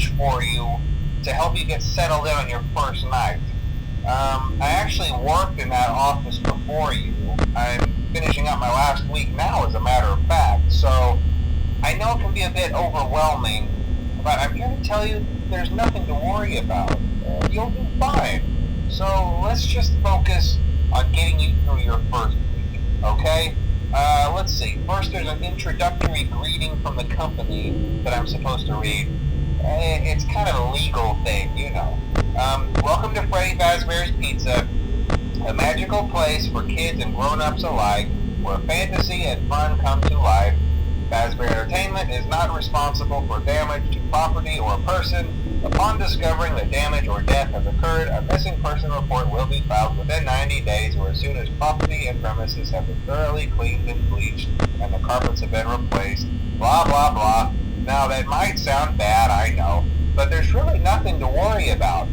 package for you to help you get settled in on your first night. I actually worked in that office before you. I'm finishing up my last week now, as a matter of fact, so I know it can be a bit overwhelming, but I'm here to tell you there's nothing to worry about. You'll do fine. So let's just focus on getting you through your first week, okay? Let's see. First, there's an introductory greeting from the company that I'm supposed to read. It's kind of a legal thing, you know. Welcome to Freddy Fazbear's Pizza, a magical place for kids and grown-ups alike, where fantasy and fun come to life. Fazbear Entertainment is not responsible for damage to property or person. Upon discovering that damage or death has occurred, a missing person report will be filed within 90 days or as soon as property and premises have been thoroughly cleaned and bleached and the carpets have been replaced. Blah, blah, blah. Now, that might sound bad, I know, but there's really nothing to worry about.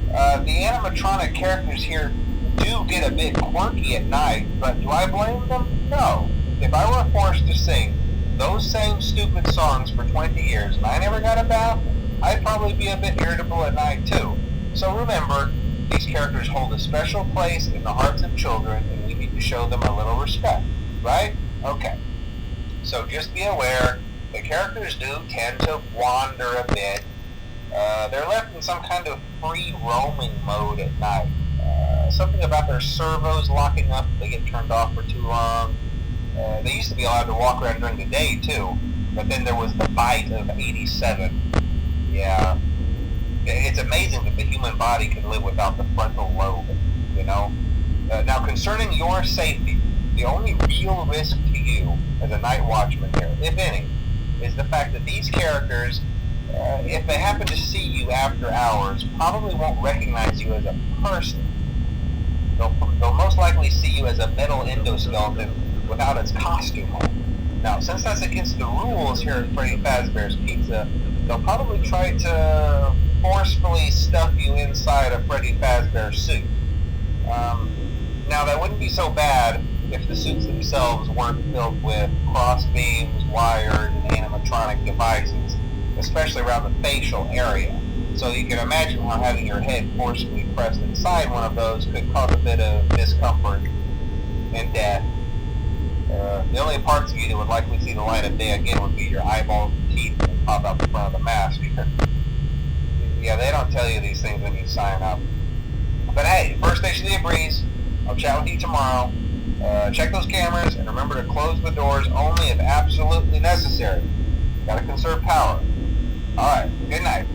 The animatronic characters here do get a bit quirky at night, but do I blame them? No. If I were forced to sing those same stupid songs for 20 years and I never got a bath, I'd probably be a bit irritable at night too. So remember, these characters hold a special place in the hearts of children and we need to show them a little respect, right? Okay. So just be aware, the characters do tend to wander a bit. They're left in some kind of free roaming mode at night. Something about their servos locking up if they get turned off for too long. They used to be allowed to walk around during the day too, but then there was the bite of 87. Yeah, it's amazing that the human body can live without the frontal lobe, you know? Now, concerning your safety, the only real risk to you as a night watchman here, if any, is the fact that these characters, if they happen to see you after hours, probably won't recognize you as a person. They'll most likely see you as a metal endoskeleton without its costume on. Now, since that's against the rules here at Freddy Fazbear's Pizza, they'll probably try to forcefully stuff you inside a Freddy Fazbear suit. Now, that wouldn't be so bad if the suits themselves weren't filled with cross beams, wires, and animatronic devices, especially around the facial area. So you can imagine how having your head forcefully pressed inside one of those could cause a bit of discomfort and death. The only parts of you that would likely see the light of day again would be your eyeballs and teeth that pop out the front of the mask. Yeah, they don't tell you these things when you sign up. But hey, first station of the breeze. I'll chat with you tomorrow. Check those cameras and remember to close the doors only if absolutely necessary. Gotta conserve power. Alright, good night.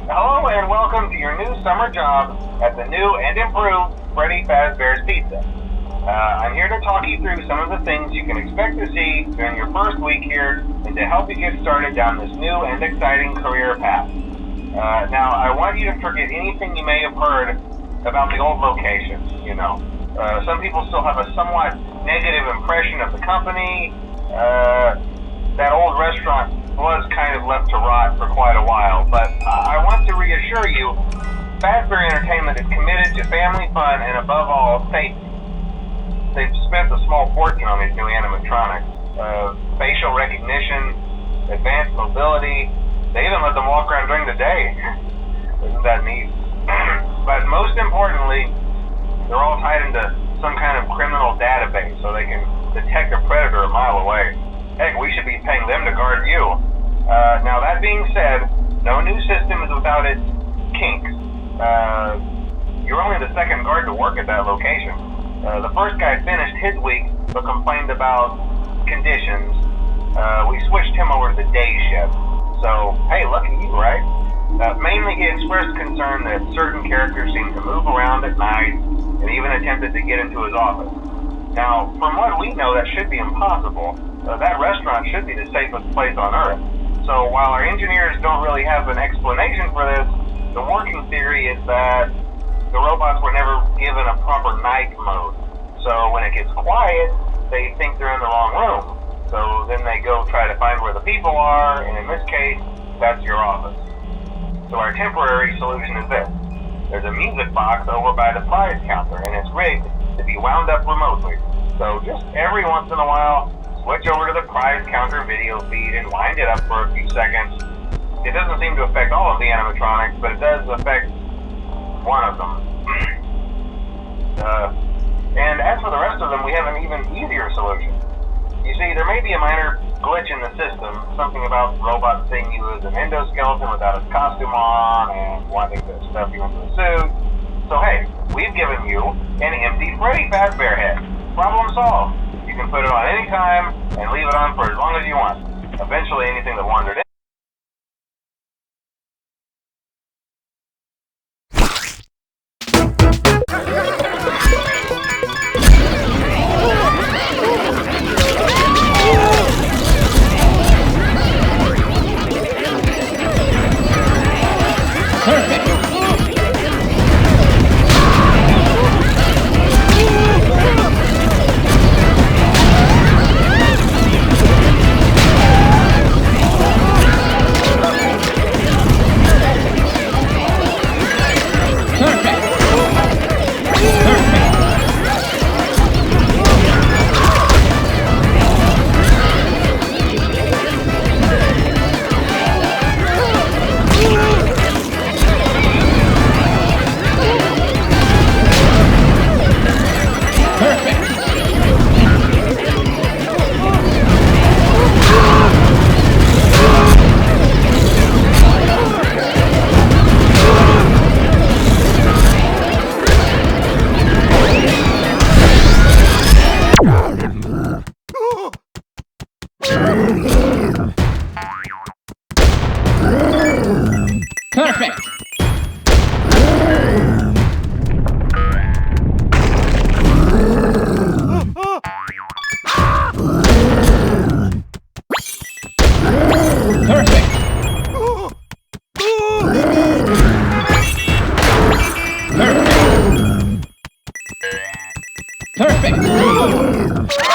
Hello and welcome to your new summer job at the new and improved Freddy Fazbear's Pizza. I'm here to talk you through some of the things you can expect to see during your first week here and to help you get started down this new and exciting career path. Now, I want you to forget anything you may have heard about the old locations, you know. Some people still have a somewhat negative impression of the company. That old restaurant was kind of left to rot for quite a while, but I want to reassure you, Fazbear Entertainment is committed to family fun and above all, safety. They've spent a small fortune on these new animatronics. Facial recognition, advanced mobility, they even let them walk around during the day. Isn't that neat? But most importantly, they're all tied into some kind of criminal database so they can detect a predator a mile away. Heck, we should be paying them to guard you. Now, that being said, no new system is without its kinks. You're only the second guard to work at that location. The first guy finished his week but complained about conditions. We switched him over to the day shift. So, hey, look at you, right? Mainly he expressed concern that certain characters seem to move around at night and even attempted to get into his office. Now, from what we know, that should be impossible. That restaurant should be the safest place on Earth. So while our engineers don't really have an explanation for this, the working theory is that the robots were never given a proper night mode. So when it gets quiet, they think they're in the wrong room. So then they go try to find where the people are, and in this case, that's your office. So our temporary solution is this. There's a music box over by the prize counter, and it's rigged to be wound up remotely. So just every once in a while, switch over to the prize counter video feed and wind it up for a few seconds. It doesn't seem to affect all of the animatronics, but it does affect one of them. And as for the rest of them, we have an even easier solution. You see, there may be a minor glitch in the system, something about robots seeing you as an endoskeleton without his costume on and wanting to stuff you into a suit. So hey, we've given you an empty Freddy Fazbear head. Problem solved. You can put it on any time and leave it on for as long as you want. Eventually anything that wandered in. Perfect! Perfect! Perfect! Perfect!